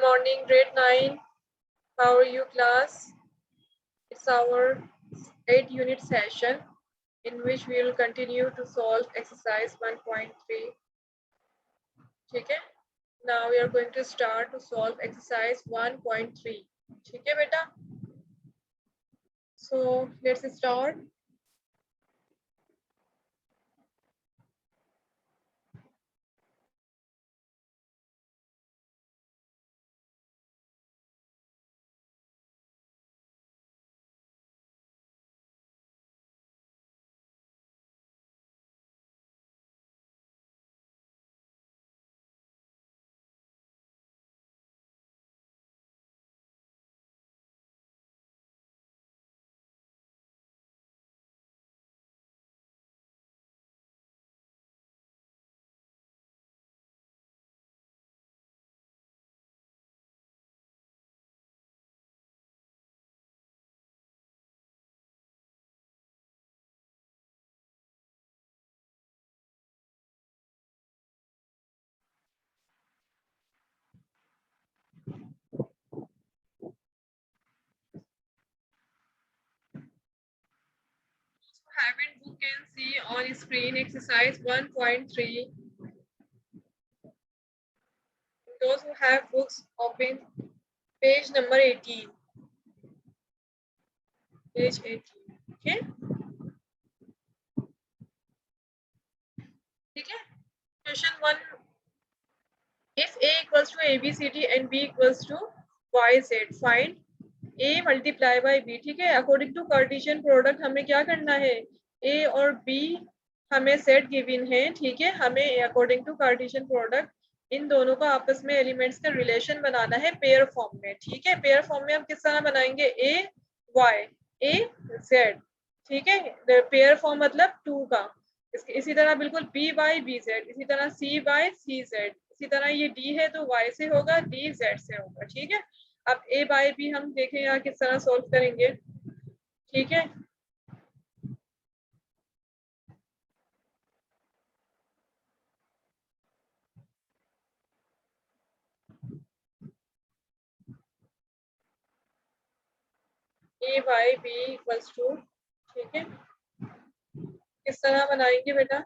morning, grade 9. How are you, class? It's our 8-unit session in which we will continue to solve exercise 1.3. Okay? Now we are going to start to solve exercise 1.3. Okay, beta? So let's start. Haven't book can see on screen exercise 1.3. Those who have books open page number 18. Page 18. Okay? Okay? Question 1. If A equals to ABCD and B equals to YZ, find A multiply by B. ठीक है, according to Cartesian product हमें क्या करना है, A और B हमें set given है. ठीक है, हमें अकॉर्डिंग टू कार्टेशियन प्रोडक्ट इन दोनों का आपस में एलिमेंट्स का रिलेशन बनाना है पेयर फॉर्म में. ठीक है, पेयर फॉर्म में हम किस तरह बनाएंगे, A Y A Z. ठीक है, पेयर फॉर्म मतलब 2 का. इसी तरह बिल्कुल B by BZ, इसी तरह C by CZ, इसी तरह ये D है तो Y से होगा, D Z से होगा. ठीक है, अब A by B हम देखें यहाँ किस तरह सोल्व करेंगे. ठीक है, A by B equals to, ठीक है, किस तरह बनाएंगे बेटा.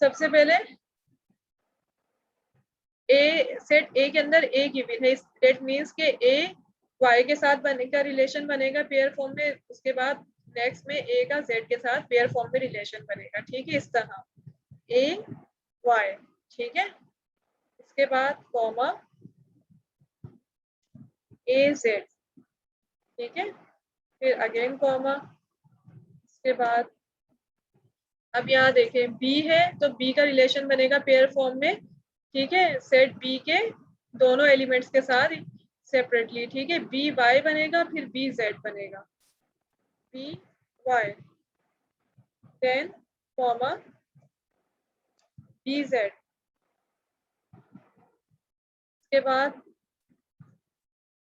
सबसे पहले A सेट A के अंदर A गिवन है, दैट मींस के A Y के साथ बनेगा, रिलेशन बनेगा पेयर फॉर्म में. उसके बाद नेक्स्ट में A का Z के साथ पेयर फॉर्म में रिलेशन बनेगा. ठीक है, इस तरह A Y. ठीक है, इसके बाद कॉमा AZ. ठीक है, फिर अगेन कॉमा, इसके बाद अब यहाँ देखें B है तो B का रिलेशन बनेगा पेयर फॉर्म में. ठीक है, सेट B के दोनों एलिमेंट्स के साथ सेपरेटली. ठीक है, B Y बनेगा, फिर B Z बनेगा, B Y, then comma B Z.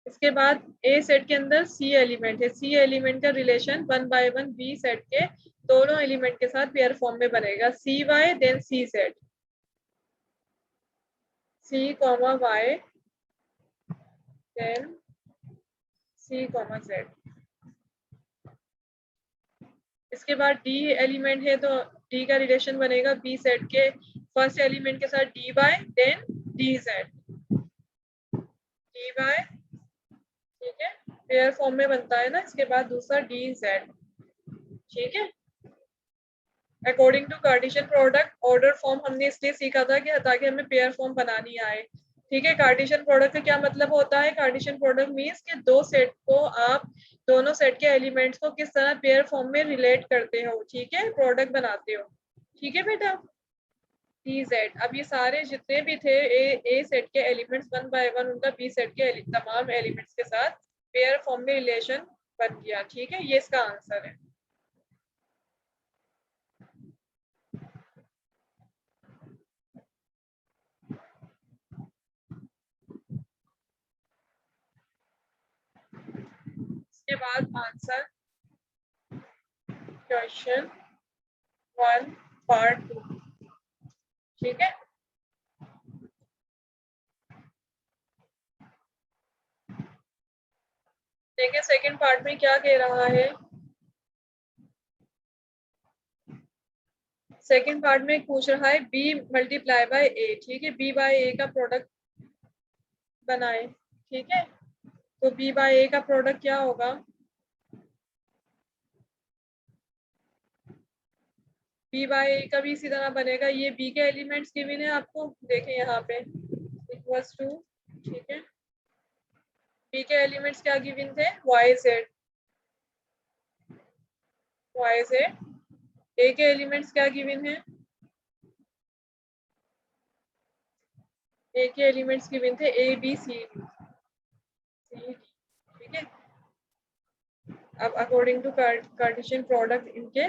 इसके बाद A सेट के अंदर C एलिमेंट है, C एलिमेंट का रिलेशन 1 by 1 B सेट के दोनों एलिमेंट के साथ पेयर फॉर्म में बनेगा, C Y then C Z, C comma Y then C comma Z. इसके बाद D एलिमेंट है तो D का रिलेशन बनेगा B सेट के फर्स्ट एलिमेंट के साथ D Y then D Z, D Y. ठीक है, पेयर फॉर्म में बनता है ना. इसके बाद दूसरा D Z. ठीक है, according to Cartesian product order form हमने इसलिए सीखा था कि ताकि हमें पेयर फॉर्म बनानी आए. ठीक है, कार्टेशियन प्रोडक्ट का क्या मतलब होता है, कार्टेशियन प्रोडक्ट मींस कि दो सेट को आप दोनों सेट के एलिमेंट्स को किस तरह पेयर फॉर्म में रिलेट करते हो. ठीक है, प्रोडक्ट बनाते हो. ठीक है बेटा, TZ. अब ये सारे जितने भी थे ए सेट के एलिमेंट्स 1 by 1 उनका B सेट के तमाम एलिमेंट्स के साथ पेयर फॉर्म में रिलेशन बन गया. ठीक है, ये इसका आंसर है. इसके बाद आंसर क्वेश्चन 1. पार्ट 2। ठीक है, देखिए सेकंड पार्ट में क्या कह रहा है। सेकंड पार्ट में पूछ रहा है बी मल्टीप्लाई बाय ए। ठीक है, बी बाय ए का प्रोडक्ट बनाए। ठीक है, तो बी बाय ए का प्रोडक्ट क्या होगा, बी बाय ए का भी इसी तरह बनेगा। ये बी के एलिमेंट्स गिवन है आपको, देखें यहाँ पे इक्वल्स टू। ठीक है, बी के एलिमेंट्स क्या गिवन थे, वाई जेड, वाई जेड। ए के एलिमेंट्स क्या गिवन है, ए के एलिमेंट्स गिवन थे A B C D, C D. ठीक है, अब अकॉर्डिंग टू कार्टेशियन प्रोडक्ट इनके,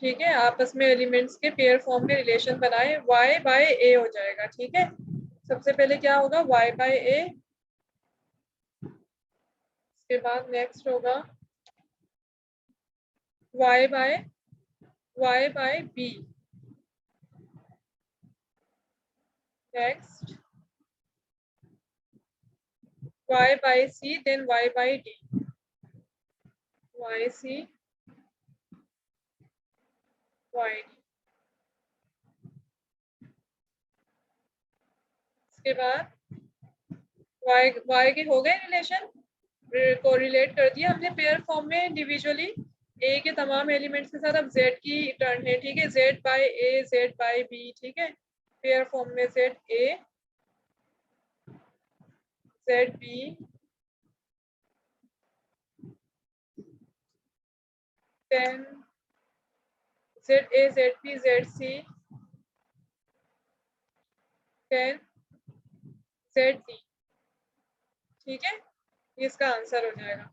ठीक है, आपस में एलिमेंट्स के पेयर फॉर्म में रिलेशन बनाए, y बाय ए हो जाएगा। ठीक है, सबसे पहले क्या होगा, y बाय ए, इसके बाद नेक्स्ट होगा y by B, next y by C, then y by D, y C y D. इसके बाद y के हो गए रिलेशन, को रिलेट कर दिया हमने पेयर फॉर्म में इंडिविजुअली ए के तमाम एलिमेंट्स के साथ। अब z की टर्न है। ठीक है, z by A, z by B. ठीक है, पेयर फॉर्म में z A, z B, then z a, z b, z c, then z d। ठीक है, ये इसका आंसर हो जाएगा।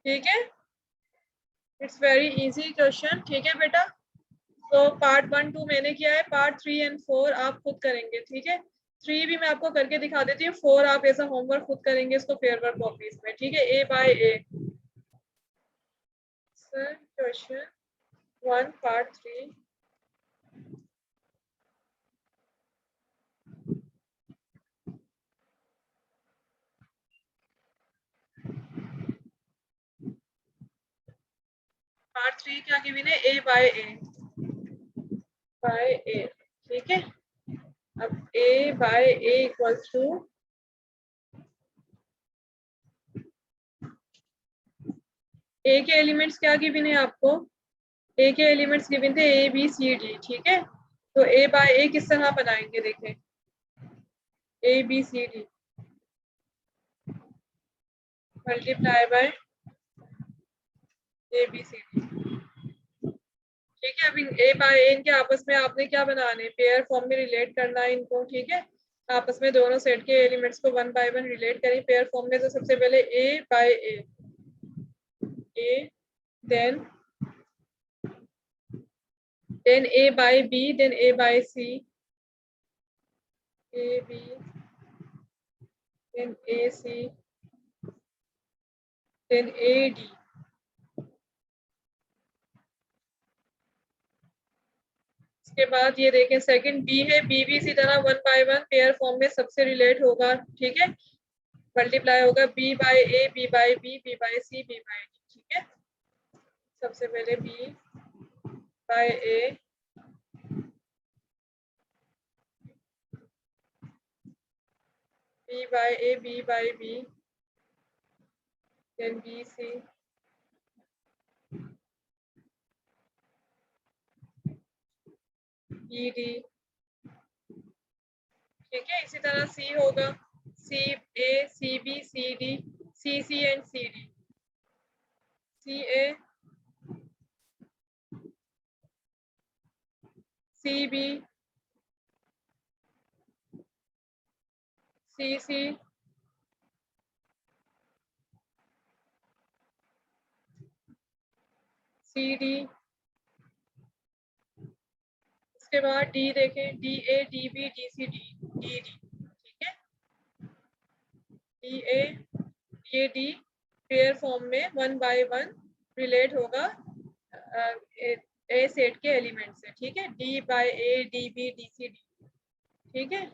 ठीक है, इट्स वेरी इजी क्वेश्चन। ठीक है बेटा, तो पार्ट 1 2 मैंने किया है, पार्ट 3 एंड 4 आप खुद करेंगे। ठीक है, 3 भी मैं आपको करके दिखा देती हूँ, 4 आप ऐसा होमवर्क खुद करेंगे इसको फेयरवर्क कॉपीज में। ठीक है, ए by A. Sir question 1 part 3, part 3 क्या गिवन है, ए बाय ए, बाय ए। ठीक है, अब a by A equals to, A के एलिमेंट्स क्या गिवन है आपको, ए के एलिमेंट्स गिवन थे ए बी सी डी। ठीक है, तो ए बाय ए किस तरह बनाएंगे, देखें A B C D multiply by A B C D. ठीक है, अब ए बाय ए इनके आपस में आपने क्या बनाने, पेयर फॉर्म में रिलेट करना है इनको। ठीक है, आपस में दोनों सेट के एलिमेंट्स को 1 बाय 1 रिलेट करें पेयर फॉर्म में। तो सबसे पहले A by A, A, then A by B, then A by C, A B, then A C, then A D. इसके बाद ये देखें सेकंड बी है, बी भी इसी तरह 1 बाय 1 पेयर फॉर्म में सबसे रिलेट होगा। ठीक है, मल्टीप्लाई होगा B by A, B by B, B by C, B by D. ठीक है, सबसे पहले B by A, B by A, B by B, then B C, E D. ठीक है, इसी तरह सी होगा, C A, C B, C D, C C and C D, C A, C B, C C, C D. इसके बाद D देखें, D A, D B, D C, D, D D. ठीक है, डी ए, ये D, pair form में 1 by 1 relate होगा ए set के element से, ठीक है, D by A, D B, D C, D, ठीक है,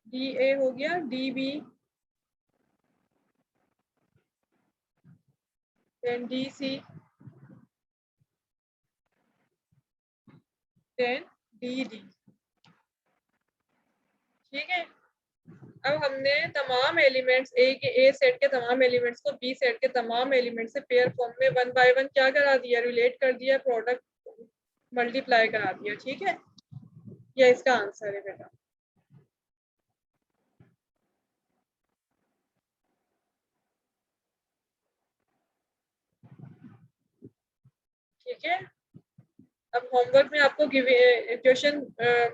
डी ए हो गया, D B, then D C, then D D, ठीक है। अब हमने तमाम एलिमेंट्स ए सेट के तमाम एलिमेंट्स को बी सेट के तमाम एलिमेंट्स से पेयर फॉर्म में 1 बाय 1 क्या करा दिया, रिलेट कर दिया, प्रोडक्ट मल्टीप्लाई करा दिया, ठीक है। ये इसका आंसर है बेटा, ठीक है। अब होमवर्क में आपको क्वेश्चन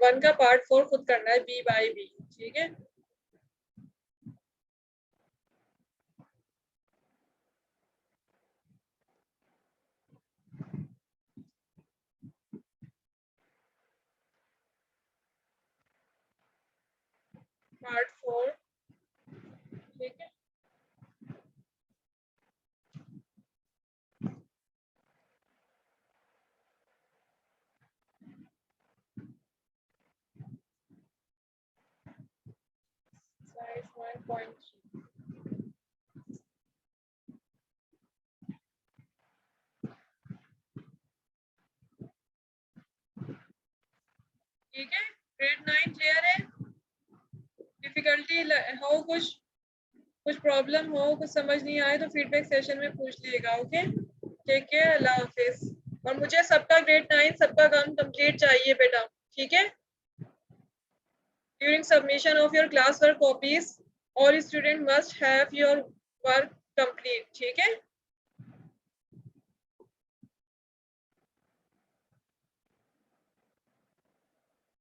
1 का पार्ट 4 खुद करना है, बी बाय बी, ठीक है। पार्ट 4, ठीक है। Size 1.3, ठीक है। ग्रेड 9 क्लियर है। डिफिकल्टी हो, कुछ प्रॉब्लम हो, कुछ समझ नहीं आए तो फीडबैक सेशन में पूछ लीजिएगा, ओके। टेक केयर, अल्लाह हाफिज। और मुझे सबका ग्रेड 9 सबका काम कंप्लीट चाहिए बेटा, ठीक है। During submission of your class work copies all students must have your work complete, ठीक है।